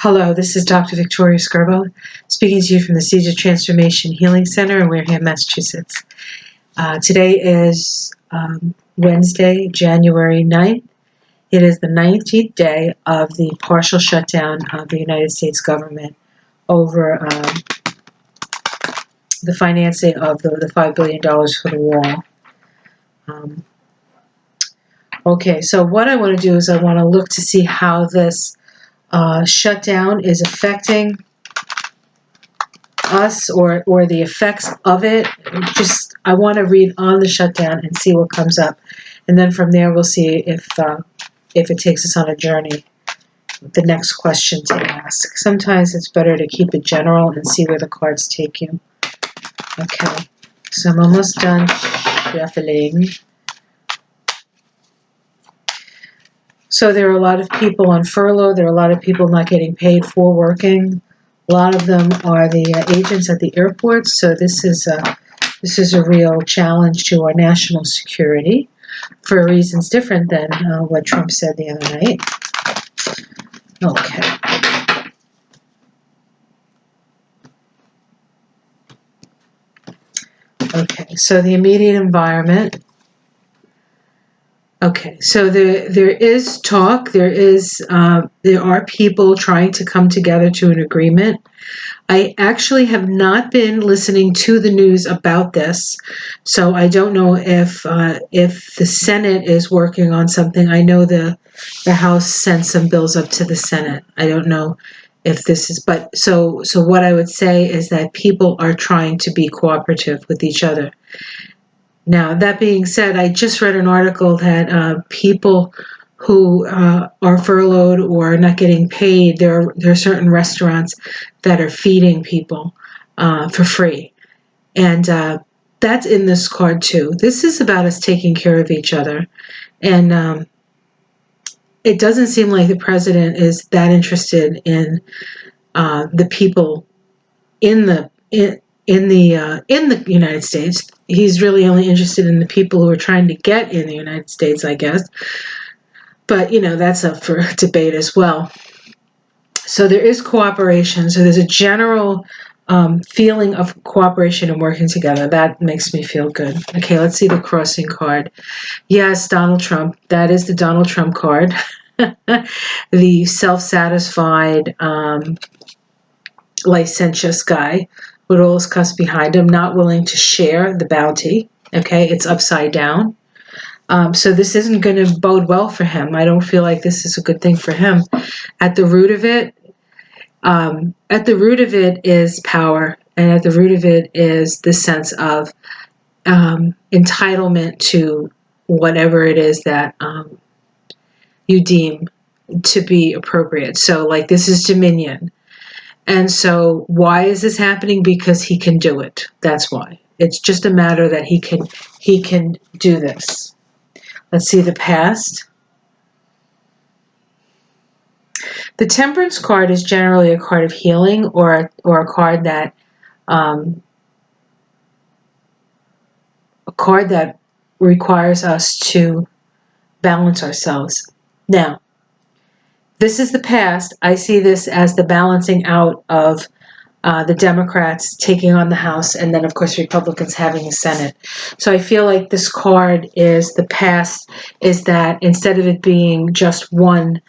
Hello, this is Dr. Victoria Skirbo, speaking to you from the Seeds of Transformation Healing Center in Wareham, Massachusetts. Today is Wednesday, January 9th. It is the 19th day of the partial shutdown of the United States government over the financing of the $5 billion for the wall. Okay, so what I want to do is I want to look to see how this shutdown is affecting us or the effects of it. I want to read on the shutdown and see what comes up, and then from there we'll see if it takes us on a journey. The next question to ask. Sometimes it's better to keep it general and see where the cards take you. Okay, so I'm almost done shuffling. So there are a lot of people on furlough. There are a lot of people not getting paid for working. A lot of them are the agents at the airports. So this is a real challenge to our national security for reasons different than what Trump said the other night. Okay. Okay, so the immediate environment. Okay, so there is talk. There are people trying to come together to an agreement. I actually have not been listening to the news about this, so I don't know if the Senate is working on something. I know the House sent some bills up to the Senate. I don't know if this is, but so what I would say is that people are trying to be cooperative with each other. Now, that being said, I just read an article that people who are furloughed or are not getting paid, there are certain restaurants that are feeding people for free. And that's in this card too. This is about us taking care of each other. And it doesn't seem like the president is that interested in the people in the United States. He's really only interested in the people who are trying to get in the United States, I guess. But, that's up for debate as well. So there is cooperation. So there's a general feeling of cooperation and working together. That makes me feel good. Okay, let's see the crossing card. Yes, Donald Trump. That is the Donald Trump card. The self-satisfied, licentious guy with all his cuss behind him, not willing to share the bounty. Okay, it's upside down. So this isn't going to bode well for him. I don't feel like this is a good thing for him. At the root of it is power, and at the root of it is the sense of entitlement to whatever it is that you deem to be appropriate. So, like, this is dominion. And so why is this happening? Because he can do it. That's why. It's just a matter that he can do this. Let's see the past. The Temperance card is generally a card of healing or a card that requires us to balance ourselves. Now, this is the past. I see this as the balancing out of the Democrats taking on the House, and then, of course, Republicans having the Senate. So I feel like this card is the past, is that instead of it being just one,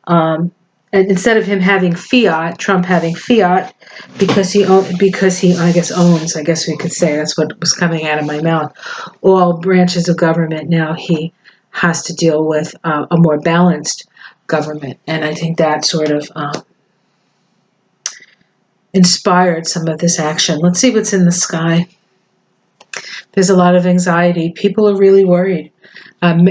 and instead of him having fiat, Trump having fiat, because he I guess we could say, that's what was coming out of my mouth, all branches of government, now he has to deal with a more balanced government. And I think that sort of inspired some of this action. Let's see what's in the sky. There's a lot of anxiety. People are really worried.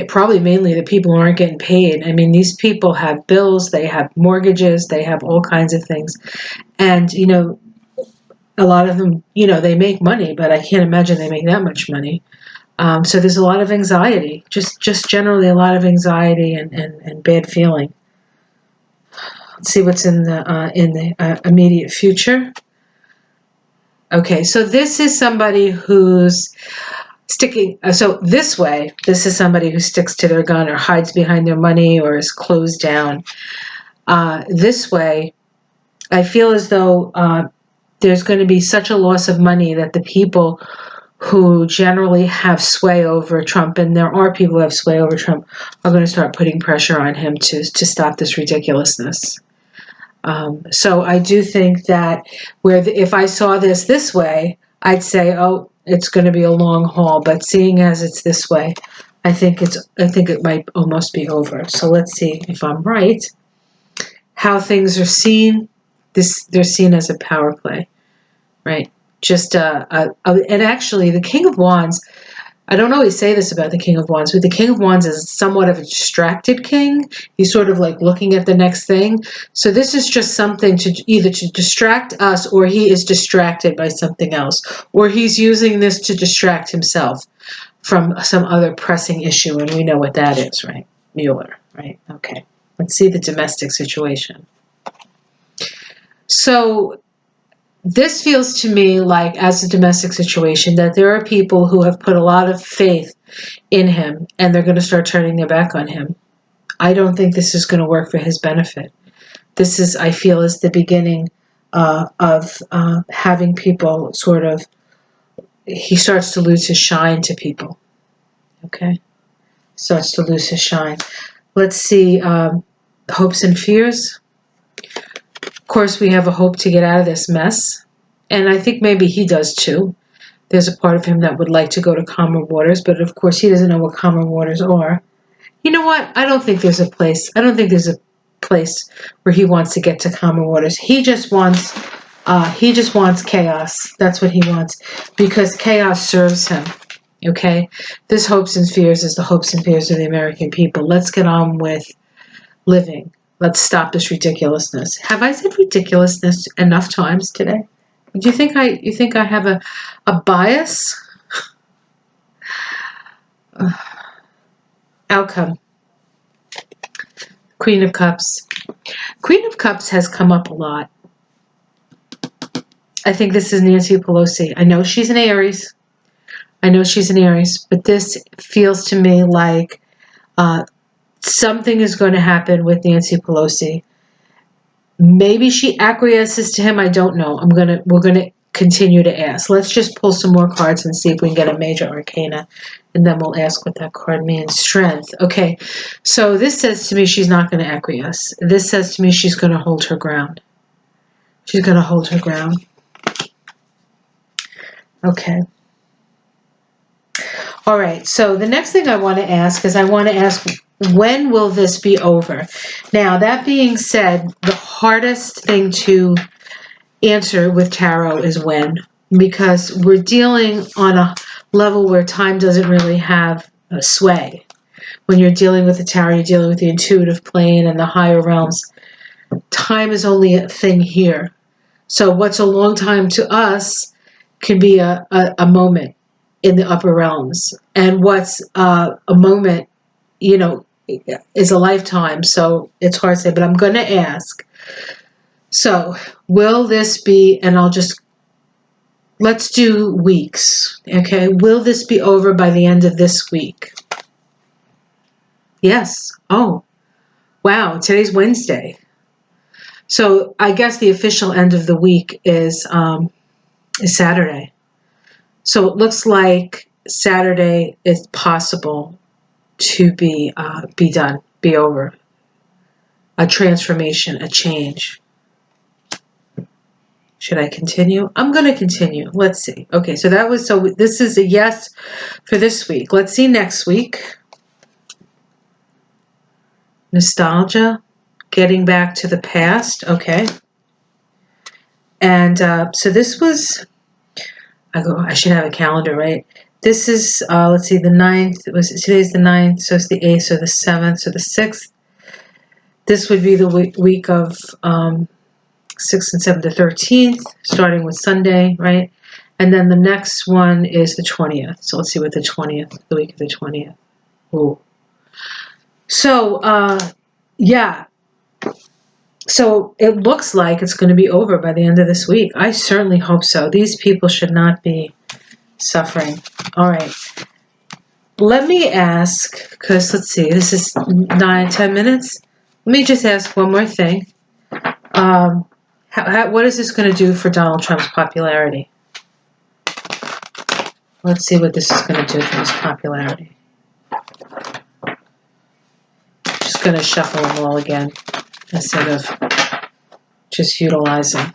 Probably mainly the people who aren't getting paid. I mean, these people have bills, they have mortgages, they have all kinds of things. And, a lot of them, they make money, but I can't imagine they make that much money. So there's a lot of anxiety, just generally a lot of anxiety and bad feeling. Let's see what's in the immediate future. Okay, so this is somebody who's sticking. So this way, this is somebody who sticks to their gun or hides behind their money or is closed down. This way, I feel as though there's going to be such a loss of money that the people who generally have sway over Trump, and there are people who have sway over Trump, are going to start putting pressure on him to stop this ridiculousness. So I do think that if I saw this way, I'd say, oh, it's going to be a long haul. But seeing as it's this way, I think it might almost be over. So let's see if I'm right. How things are seen. They're seen as a power play, right? Just and actually, the King of Wands. I don't always say this about the King of Wands, but the King of Wands is somewhat of a distracted king. He's sort of like looking at the next thing. So this is just something to either to distract us, or he is distracted by something else, or he's using this to distract himself from some other pressing issue, and we know what that is, right? Mueller, right? Okay. Let's see the domestic situation. So this feels to me like, as a domestic situation, that there are people who have put a lot of faith in him, and they're going to start turning their back on him. I don't think this is going to work for his benefit. This is, I feel, is the beginning of having people sort of, he starts to lose his shine to people. Okay? Starts to lose his shine. Let's see, hopes and fears. Of course, we have a hope to get out of this mess. And I think maybe he does too. There's a part of him that would like to go to calmer waters, but of course he doesn't know what calmer waters are. You know what? I don't think there's a place where he wants to get to calmer waters. He just wants chaos. That's what he wants, because chaos serves him. Okay? This hopes and fears is the hopes and fears of the American people. Let's get on with living. Let's stop this ridiculousness. Have I said ridiculousness enough times today? Do you think I have a bias? Outcome. Queen of Cups. Queen of Cups has come up a lot. I think this is Nancy Pelosi. I know she's an Aries, but this feels to me like something is going to happen with Nancy Pelosi. Maybe she acquiesces to him. I don't know. We're gonna continue to ask. Let's just pull some more cards and see if we can get a major arcana, and then we'll ask what that card means. Strength. Okay, so this says to me she's not going to acquiesce. This says to me she's going to hold her ground. She's going to hold her ground. Okay. All right, so the next thing I want to ask is when will this be over? Now, that being said, the hardest thing to answer with tarot is when, because we're dealing on a level where time doesn't really have a sway. When you're dealing with the tarot, you're dealing with the intuitive plane and the higher realms. Time is only a thing here. So what's a long time to us can be a moment in the upper realms, and what's a moment, is a lifetime. So it's hard to say, but I'm going to ask. So will this be, and let's do weeks. Okay. Will this be over by the end of this week? Yes. Oh, wow. Today's Wednesday. So I guess the official end of the week is Saturday. So it looks like Saturday is possible to be done, be over. A transformation, a change. Should I continue? I'm going to continue. Let's see. Okay, so this is a yes for this week. Let's see next week. Nostalgia, getting back to the past. Okay. And so this was, I should have a calendar, right? This is, let's see, the 9th. Today's the 9th, so it's the 8th, so the 7th, so the 6th. This would be the week of 6th and 7th, the 13th, starting with Sunday, right? And then the next one is the 20th. So let's see what the week of the 20th. Ooh. So, yeah. So it looks like it's going to be over by the end of this week. I certainly hope so. These people should not be suffering. All right. Let me ask, because let's see, this is 9-10 minutes. Let me just ask one more thing. What is this going to do for Donald Trump's popularity? Let's see what this is going to do for his popularity. Just going to shuffle them all again instead of just utilizing.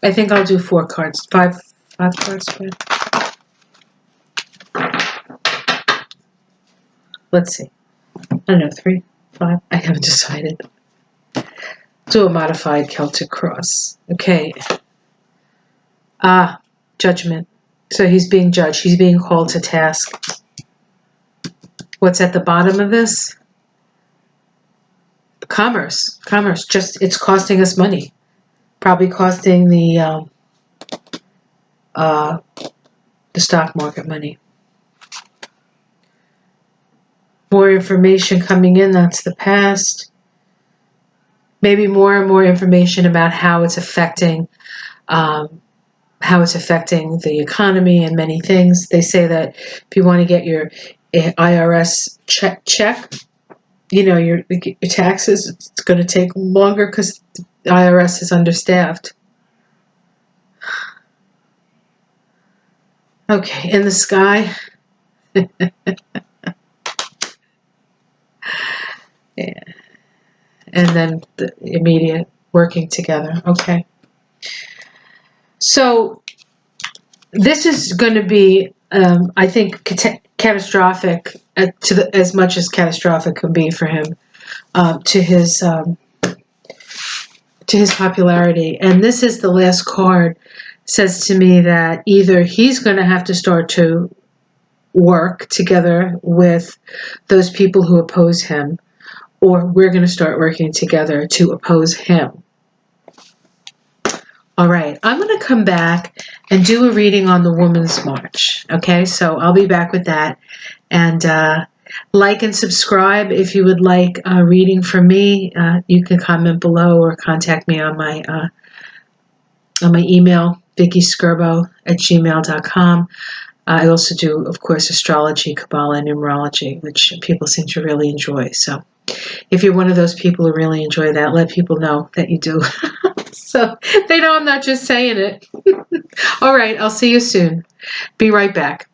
I think I'll do 4 cards, 5 cards spread. Let's see. I don't know, 3, 5. I haven't decided. Do a modified Celtic cross. Okay. Judgment. So he's being judged. He's being called to task. What's at the bottom of this? Commerce. Commerce. Just, it's costing us money. Probably costing the stock market money. More information coming in. That's the past. Maybe more and more information about how it's affecting the economy and many things. They say that if you want to get your IRS check, you know, your taxes, it's going to take longer because the IRS is understaffed. Okay, in the sky. Yeah. And then the immediate working together. Okay. So this is going to be, I think, catastrophic as much as catastrophic can be for him, to his popularity. And this is the last card. Says to me that either he's going to have to start to work together with those people who oppose him, or we're going to start working together to oppose him. All right, I'm going to come back and do a reading on the Women's March. Okay, so I'll be back with that. And like and subscribe if you would like a reading from me. You can comment below or contact me on my email, vickyscurbo@gmail.com. I also do, of course, astrology, Kabbalah, and numerology, which people seem to really enjoy. So if you're one of those people who really enjoy that, let people know that you do. So they know I'm not just saying it. All right, I'll see you soon. Be right back.